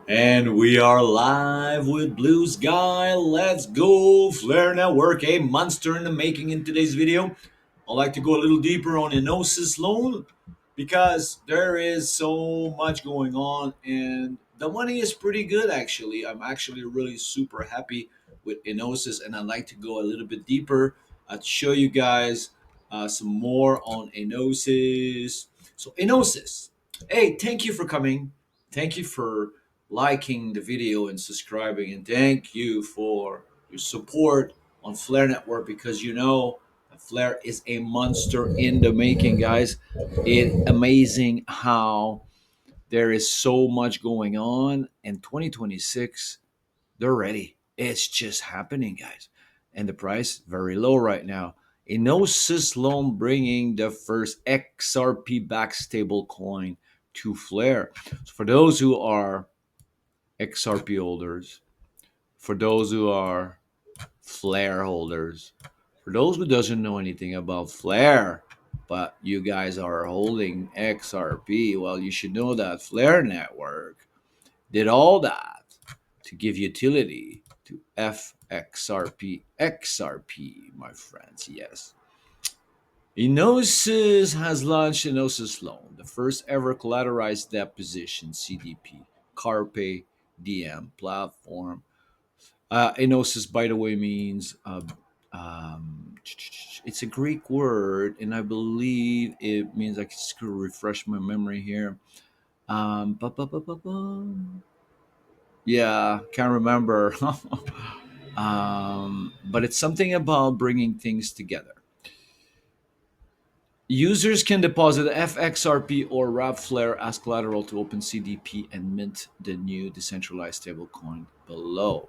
And we are live with Blue Sky. Let's go, Flare Network, a monster in the making in today's video. I'd like to go a little deeper on Enosys Loan because there is so much going on and the money is pretty good actually. I'm actually really super happy with Enosys and I'd like to go a little bit deeper. I'd show you guys some more on Enosys. So Enosys, hey, thank you for coming. Thank you for liking the video and subscribing, and thank you for your support on Flare Network because Flare is a monster in the making, guys. It's amazing how there is so much going on, and 2026 they're ready. It's just happening, guys, and the price very low right now. Enosys Loan bringing the first XRP-backed stable coin to Flare. So for those who are XRP holders, for those who are Flare holders, for those who doesn't know anything about Flare, but you guys are holding XRP, well, you should know that Flare Network did all that to give utility to FXRP, XRP, my friends. Yes. Enosys has launched Enosys Loan, the first ever collateralized debt position CDP Carpe DM platform. Enosis, by the way, means it's a Greek word, and I believe it means I just could refresh my memory here. Ba, ba, ba, ba, ba. Yeah, can't remember. But it's something about bringing things together. Users can deposit FXRP or Flare as collateral to open CDP and mint the new decentralized stablecoin below.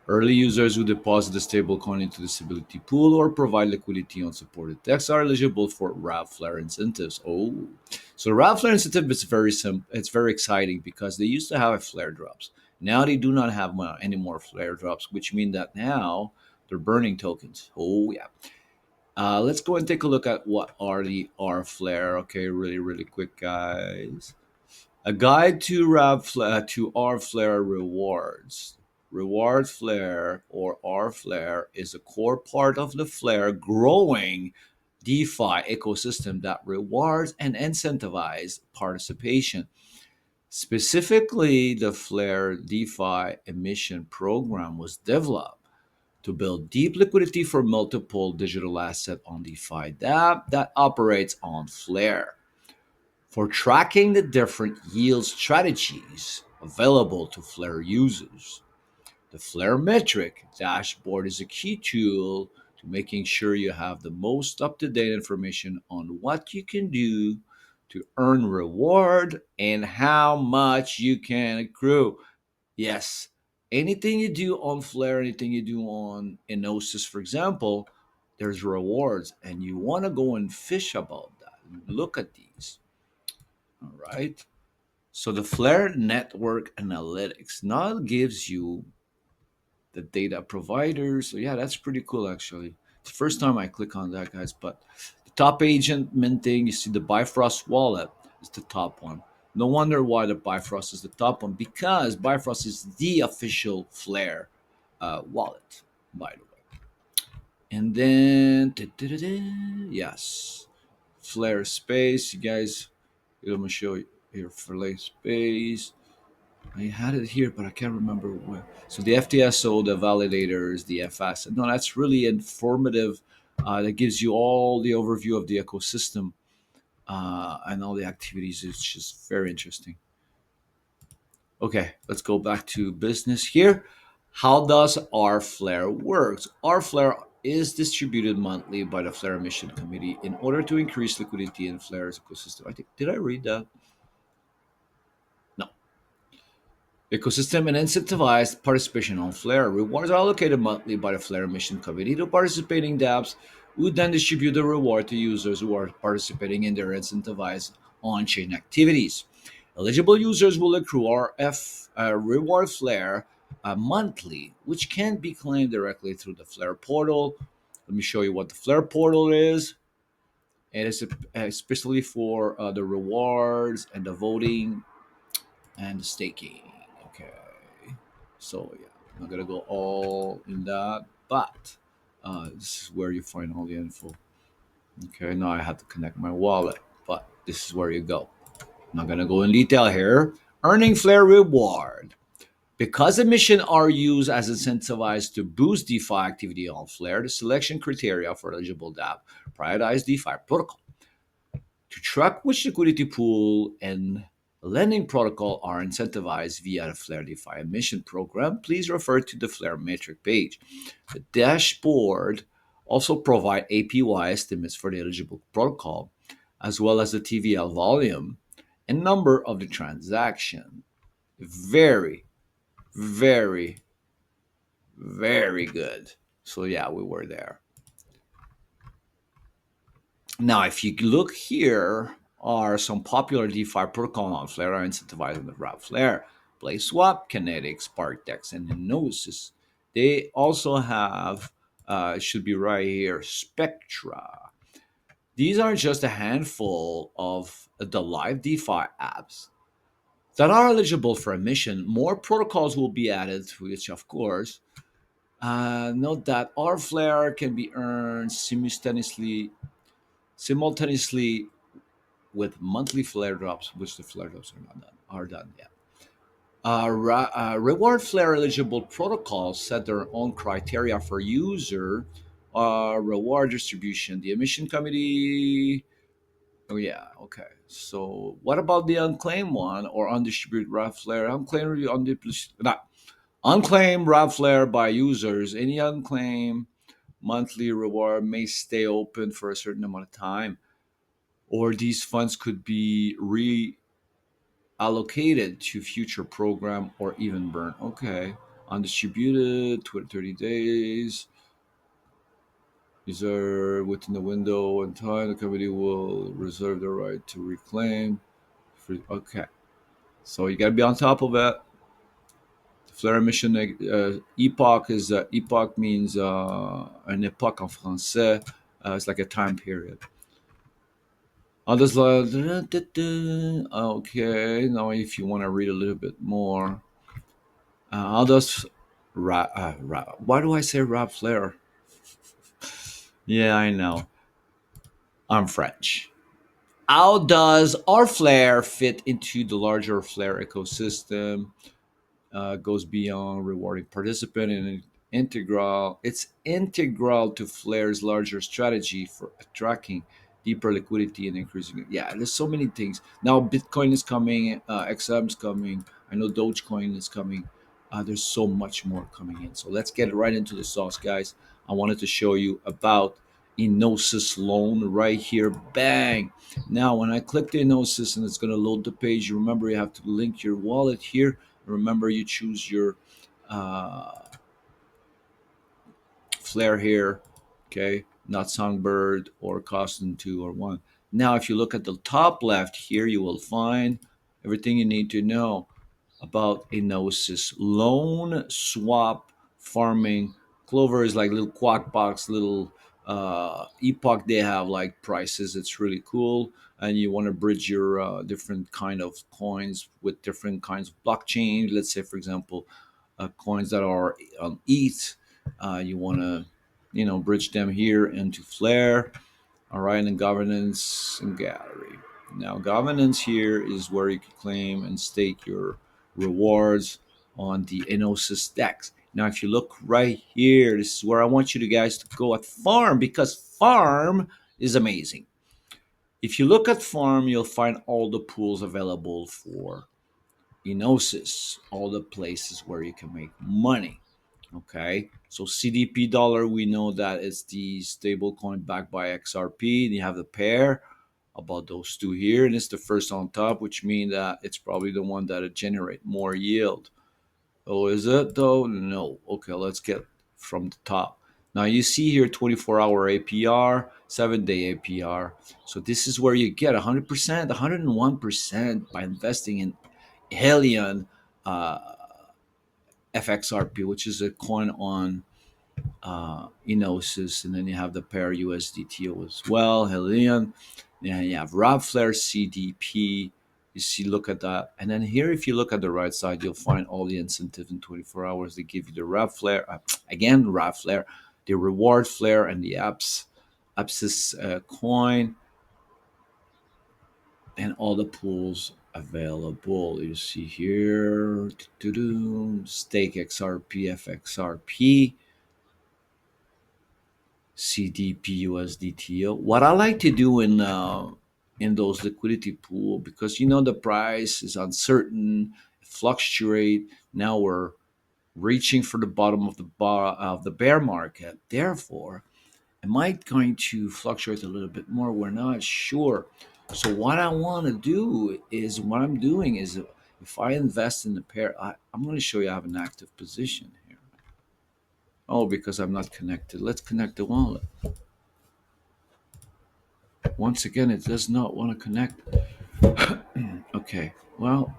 Early users who deposit the stablecoin into the stability pool or provide liquidity on supported DEX are eligible for Flare incentives. Oh, so Flare incentive is very simple. It's very exciting because they used to have Flare drops. Now they do not have any more Flare drops, which mean that now they're burning tokens. Oh yeah. Let's go and take a look at what are the R Flare. Okay, really quick, guys. A guide to R Flare rewards. Reward Flare or R Flare is a core part of the Flare growing DeFi ecosystem that rewards and incentivizes participation. Specifically, the Flare DeFi emission program was developed to build deep liquidity for multiple digital asset on DeFi that operates on Flare. For tracking the different yield strategies available to Flare users, the Flare metric dashboard is a key tool to making sure you have the most up-to-date information on what you can do to earn reward and how much you can accrue. Yes, anything you do on Flare, anything you do on Enosis, for example, there's rewards, and you want to go and fish about that. Look at these. All right. So the Flare Network Analytics now gives you the data providers. So yeah, that's pretty cool actually. It's the first time I click on that, guys. But the top agent minting, you see the Bifrost wallet is the top one. No wonder why the Bifrost is the top one because Bifrost is the official Flare wallet, by the way. And then, yes, Flare Space. You guys, let me show you here. Flare Space. I had it here, but I can't remember where. So the FTSO, the validators, the FS. No, that's really informative. That gives you all the overview of the ecosystem and all the activities. It's just very interesting. Okay, let's go back to business here. How does R Flare works? R Flare is distributed monthly by the Flare Emission Committee in order to increase liquidity in Flare's ecosystem. I think did I read that? No. Ecosystem and incentivized participation on Flare. Rewards are allocated monthly by the Flare Mission Committee to participating dApps, who then distribute the reward to users who are participating in their incentivized on-chain activities. Eligible users will accrue RF reward Flare monthly, which can be claimed directly through the Flare portal. Let me show you what the Flare portal is. It is especially for the rewards and the voting. and the staking. Okay, so yeah, I'm not gonna go all in that, but this is where you find all the info. Okay, now I have to connect my wallet, but this is where you go. I'm not gonna go in detail here. Earning flare reward. Because emission are used as incentivized to boost DeFi activity on Flare, the selection criteria for eligible DApp prioritize DeFi protocol. To track which liquidity pool and lending protocol are incentivized via the Flare DeFi emission program, please refer to the Flare metric page. The dashboard also provide APY estimates for the eligible protocol, as well as the TVL volume and number of the transaction. Very, very, very good. So yeah, we were there. Now, if you look here, are some popular DeFi protocol on Flare are incentivizing the route Flare, PlaySwap, Kinetics, Parkdex, and Enosis. They also have, should be right here, Spectra. These are just a handful of the live DeFi apps that are eligible for emission. More protocols will be added, which of course, note that our Flare can be earned simultaneously with monthly flare drops, which the flare drops are done yet. Reward flare eligible protocols set their own criteria for user reward distribution. The emission committee. Oh yeah, okay. So what about the unclaimed one or undistributed RAV flare? Unclaimed RAV flare by users. Any unclaimed monthly reward may stay open for a certain amount of time, or these funds could be reallocated to future program or even burn. Okay, undistributed 30 days. These are within the window and time. The company will reserve the right to reclaim. Okay, so you got to be on top of it. Flare emission epoch is epoch means an époque en français. It's like a time period. Others like okay. Now, if you want to read a little bit more, others why do I say rap flare? Yeah, I know. I'm French. How does our flare fit into the larger flare ecosystem? Goes beyond rewarding participant and integral. It's integral to Flare's larger strategy for attracting deeper liquidity and increasing it. Yeah, there's so many things. Now Bitcoin is coming, XM is coming. I know Dogecoin is coming. There's so much more coming in. So let's get right into the sauce, guys. I wanted to show you about Enosis Loan right here. Bang! Now, when I click the Enosis and it's going to load the page, remember you have to link your wallet here. Remember, you choose your uh, flare here, okay? Not Songbird or Costin 2 or 1. Now, if you look at the top left here, you will find everything you need to know about Enosis loan swap farming. Clover is like little quack box, little epoch. They have like prices. It's really cool, and you want to bridge your different kind of coins with different kinds of blockchain. Let's say, for example, coins that are on ETH. You want to, bridge them here into Flare. All right, and governance and gallery. Now, governance here is where you can claim and stake your rewards on the Enosis DEX. Now, if you look right here, this is where I want you to guys to go at Farm, because Farm is amazing. If you look at Farm, you'll find all the pools available for Enosis, all the places where you can make money. Okay, so CDP dollar, we know that it's the stable coin backed by XRP. And you have the pair about those two here, and it's the first on top, which means that it's probably the one that generate more yield. Oh, is it though? No. Okay, let's get from the top. Now you see here 24-hour APR, 7-day APR. So this is where you get 100%, 101% by investing in Helion uh, FXRP, which is a coin on Enosis, and then you have the pair USDT as well, Helion. Then you have Robflare CDP. You see, look at that. And then here, if you look at the right side, you'll find all the incentives in 24 hours. They give you the wrap flare, again, wrap flare, the reward flare, and the Apsis coin, and all the pools available. You see here, stake XRP, FXRP, CDP, USDTO. What I like to do in those liquidity pool, because the price is uncertain, fluctuate. Now we're reaching for the bottom of the bear market. Therefore, it might going to fluctuate a little bit more. We're not sure. So what I want to do is what I'm doing is if I invest in the pair, I'm going to show you I have an active position here. Oh, because I'm not connected. Let's connect the wallet. Once again, it does not want to connect. Okay, well,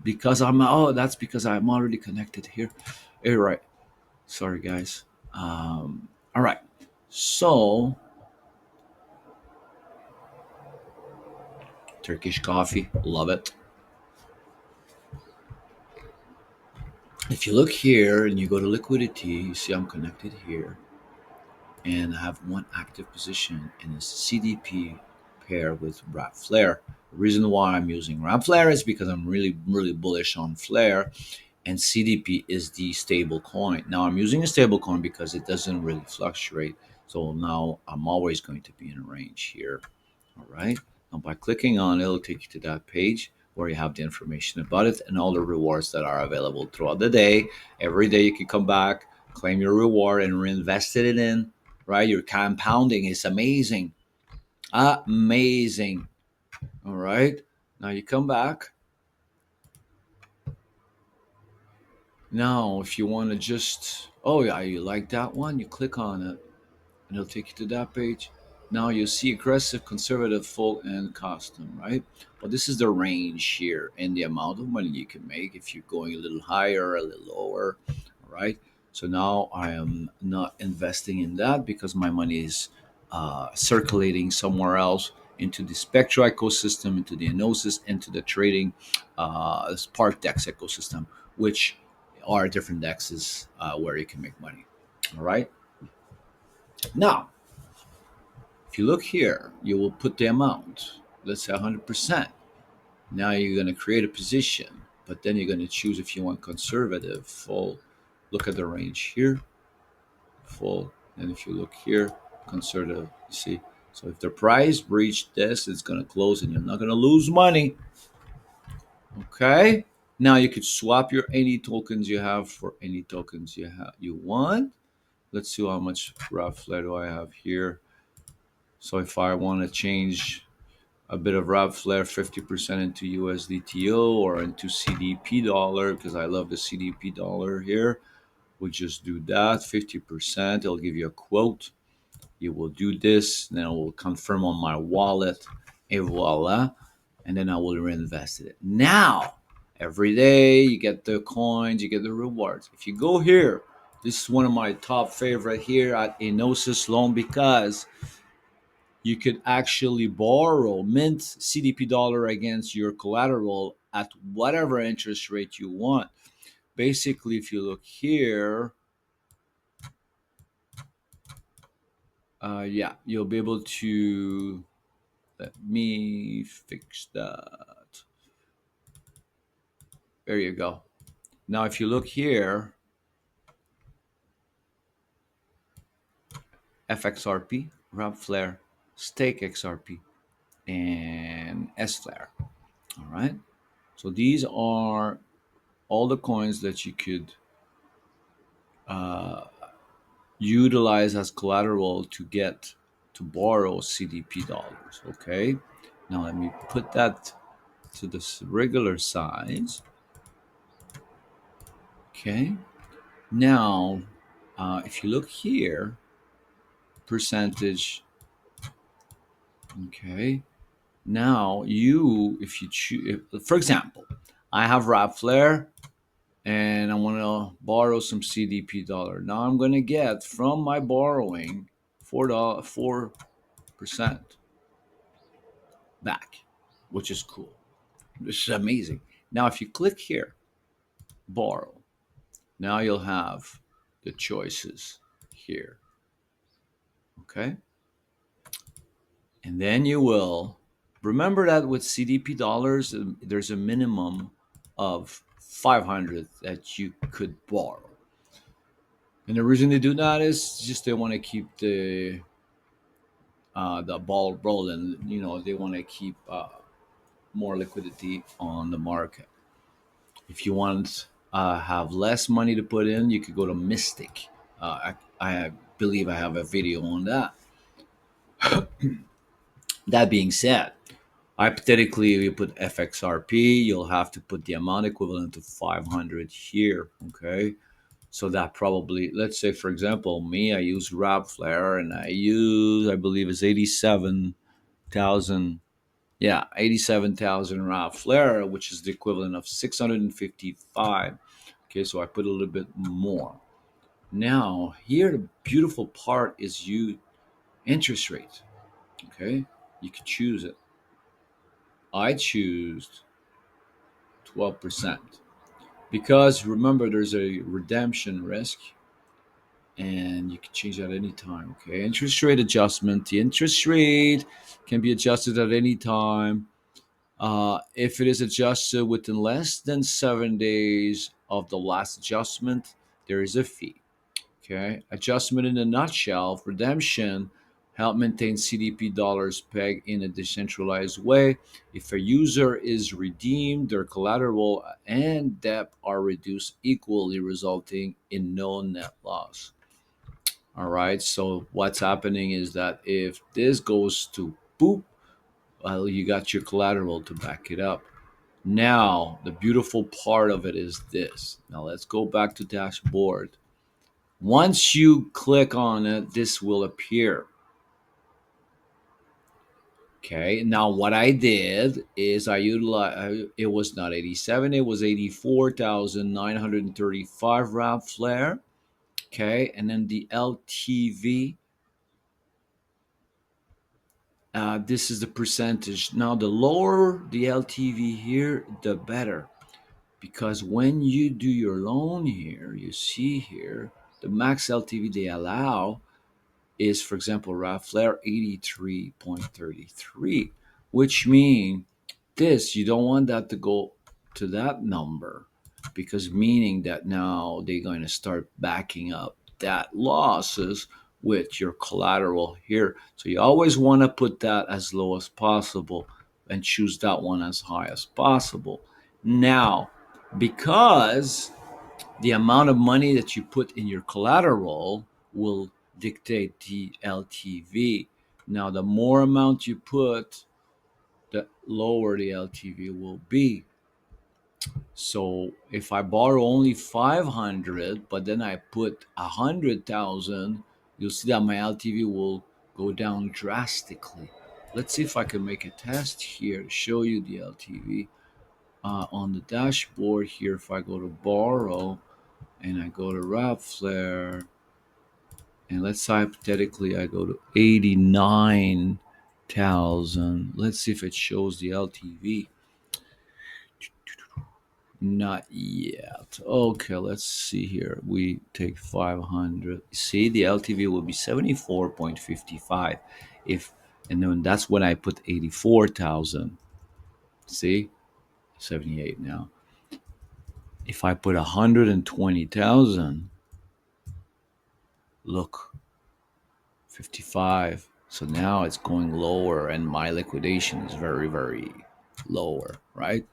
because that's because I'm already connected here. You're right. Sorry, guys. All right. So, Turkish coffee, love it. If you look here and you go to liquidity, you see I'm connected here and I have one active position and it's CDP pair with wrap flare. The reason why I'm using wrap flare is because I'm really, really bullish on flare, and CDP is the stable coin. Now I'm using a stable coin because it doesn't really fluctuate. So now I'm always going to be in a range here. All right. Now by clicking on it, it'll take you to that page where you have the information about it and all the rewards that are available throughout the day. Every day you can come back, claim your reward, and reinvest it in. Right. Your compounding is amazing. Amazing. All right. Now you come back. Now, if you want to just, oh yeah, you like that one, you click on it and it'll take you to that page. Now you see aggressive, conservative, full, and custom, right? But this is the range here and the amount of money you can make if you're going a little higher, a little lower, all right? So now I am not investing in that because my money is circulating somewhere else into the Spectra ecosystem, into the Enosis, into the trading Spark Dex ecosystem, which are different dexes where you can make money, all right? Now, if you look here, you will put the amount, let's say 100%. Now you're going to create a position, but then you're going to choose if you want conservative, full. Look at the range here, full. And if you look here, conservative, you see. So if the price breached this, it's going to close and you're not going to lose money. Okay. Now you could swap your any tokens you have for any tokens you want. Let's see how much rough flare do I have here. So if I want to change a bit of Rob Flair 50% into USDTO or into CDP dollar, because I love the CDP dollar here, we just do that 50%. It'll give you a quote. You will do this, then I will confirm on my wallet, et voila, and then I will reinvest it. Now, every day you get the coins, you get the rewards. If you go here, this is one of my top favorite here at Enosys Loan because you could actually borrow mint CDP dollar against your collateral at whatever interest rate you want. Basically, if you look here, yeah, you'll be able to, let me fix that. There you go. Now, if you look here, FXRP, Ramp Flare, Stake XRP, and S Flare. All right. So these are all the coins that you could uh, utilize as collateral to get to borrow CDP dollars. Okay. Now let me put that to this regular size. Okay. Now, if you look here, percentage. Okay. Now if you choose, for example, I have Flare and I want to borrow some CDP dollar. Now I'm going to get from my borrowing $4, 4%. back, which is cool. This is amazing. Now, if you click here, borrow, now you'll have the choices here. Okay. And then you will remember that with CDP dollars, there's a minimum of 500 that you could borrow. And the reason they do that is just they want to keep the ball rolling. You know, they want to keep more liquidity on the market. If you want have less money to put in, you could go to Mystic. I believe I have a video on that. That being said, hypothetically, if you put FXRP, you'll have to put the amount equivalent to 500 here. Okay. So that probably, let's say, for example, me, I use Flare and I believe it's 87,000. Yeah, 87,000 Flare, which is the equivalent of 655. Okay. So I put a little bit more. Now, here, the beautiful part is interest rate. Okay. You can choose it. I choose 12%. Because remember, there's a redemption risk and you can change that anytime. Okay. Interest rate adjustment. The interest rate can be adjusted at any time. If it is adjusted within less than 7 days of the last adjustment, there is a fee. Okay. Adjustment in a nutshell, redemption help maintain CDP dollars peg in a decentralized way. If a user is redeemed, their collateral and debt are reduced equally, resulting in no net loss. All right. So what's happening is that if this goes to boop, well, you got your collateral to back it up. Now, the beautiful part of it is this. Now let's go back to dashboard. Once you click on it, this will appear. Okay. Now, what I did is I utilized. It was not 87. It was 84,935 Flare. Okay, and then the LTV. This is the percentage. Now, the lower the LTV here, the better, because when you do your loan here, you see here the max LTV they allow is, for example, Flare 83.33, which means this, you don't want that to go to that number, because meaning that now they're going to start backing up that losses with your collateral here. So you always want to put that as low as possible and choose that one as high as possible. Now, because the amount of money that you put in your collateral will dictate the LTV. Now, the more amount you put, the lower the LTV will be. So if I borrow only 500, but then I put 100,000, you'll see that my LTV will go down drastically. Let's see if I can make a test here to show you the LTV. On the dashboard here, if I go to borrow and I go to Flare, and let's say hypothetically I go to 89,000. Let's see if it shows the LTV. Not yet. Okay, let's see here. We take 500. See, the LTV will be 74.55. If and then that's when I put 84,000. See? 78 now. If I put 120,000, look, 55. So now it's going lower and my liquidation is very, very lower, right?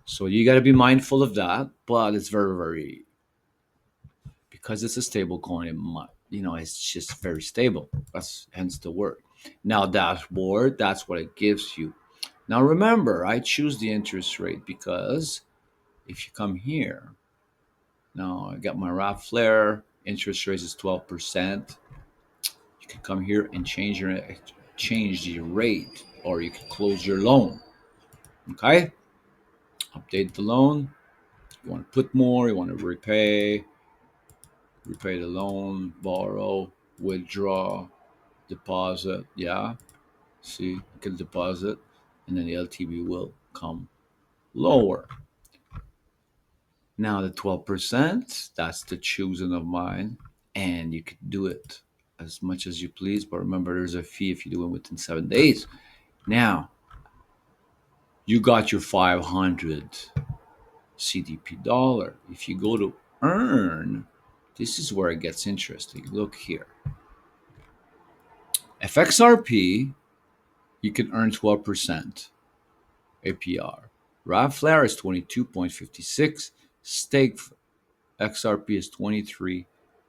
So you got to be mindful of that, but it's very, very, because it's a stable coin, it's just very stable. That's hence the word. Now, dashboard, that's what it gives you. Now, remember, I choose the interest rate because if you come here, now I got my Flare, interest rate is 12%. You can come here and change the rate, or you can close your loan. Okay, update the loan. You want to put more, you want to repay the loan, borrow, withdraw, deposit. Yeah, see, you can deposit. and then the LTV will come lower. Now the 12%, that's the choosing of mine, and you can do it as much as you please, but remember there's a fee if you do it within 7 days. Now you got your 500 CDP dollar. If you go to earn, this is where it gets interesting. Look here. FXRP, you can earn 12% APR. WFLR is 22.56. Stake XRP is 23,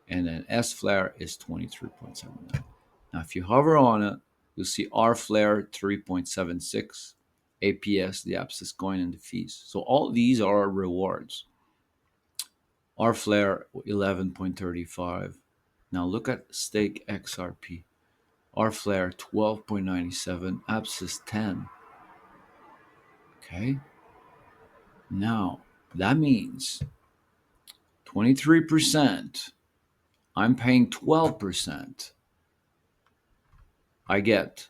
and then SFlare is 23.79. Now, if you hover on it, you'll see RFlare 3.76, APS, the Apsis coin, and the fees. So all these are rewards. RFlare 11.35. Now look at stake XRP. RFlare 12.97, Apsis 10. Okay. Now that means 23%. I'm paying 12%. I get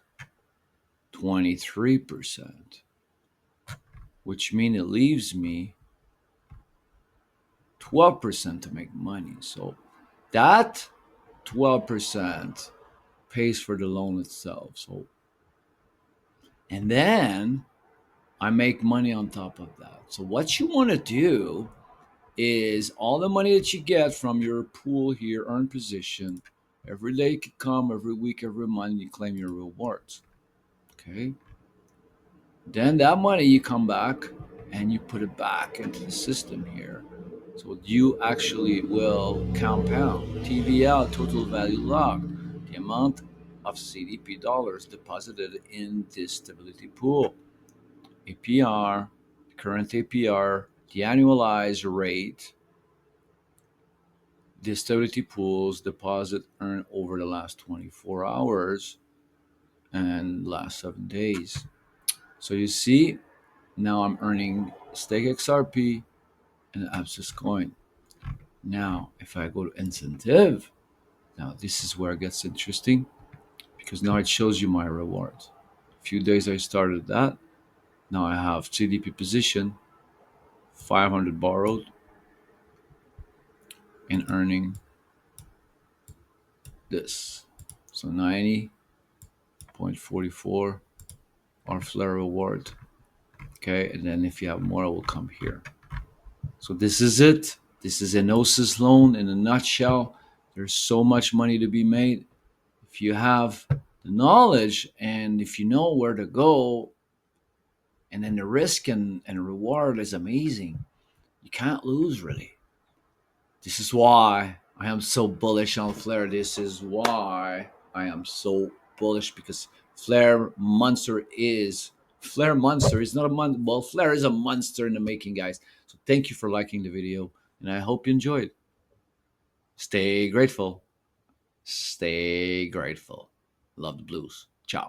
23%, which means it leaves me 12% to make money. So that 12% pays for the loan itself. So, and then I make money on top of that. So what you want to do is all the money that you get from your pool here, earn position, every day can come, every week, every month, you claim your rewards. Okay. Then that money you come back and you put it back into the system here. So you actually will compound. TVL, total value locked, the amount of CDP dollars deposited in this stability pool. APR, current APR, the annualized rate, the stability pools deposit earned over the last 24 hours and last 7 days. So you see, now I'm earning stake XRP and Apsis coin. Now, if I go to incentive, now this is where it gets interesting because now it shows you my rewards. A few days I started that. Now I have CDP position, 500 borrowed, and earning this. So 90.44 our flare reward. Okay, and then if you have more, it will come here. So this is it. This is Enosys Loan in a nutshell. There's so much money to be made. If you have the knowledge and if you know where to go, and then the risk and reward is amazing. You can't lose, really. This is why I am so bullish on Flare. This is why I am so bullish because Flare Monster is not a monster. Well, Flare is a monster in the making, guys. So thank you for liking the video, and I hope you enjoyed. Stay grateful. Stay grateful. Love the blues. Ciao.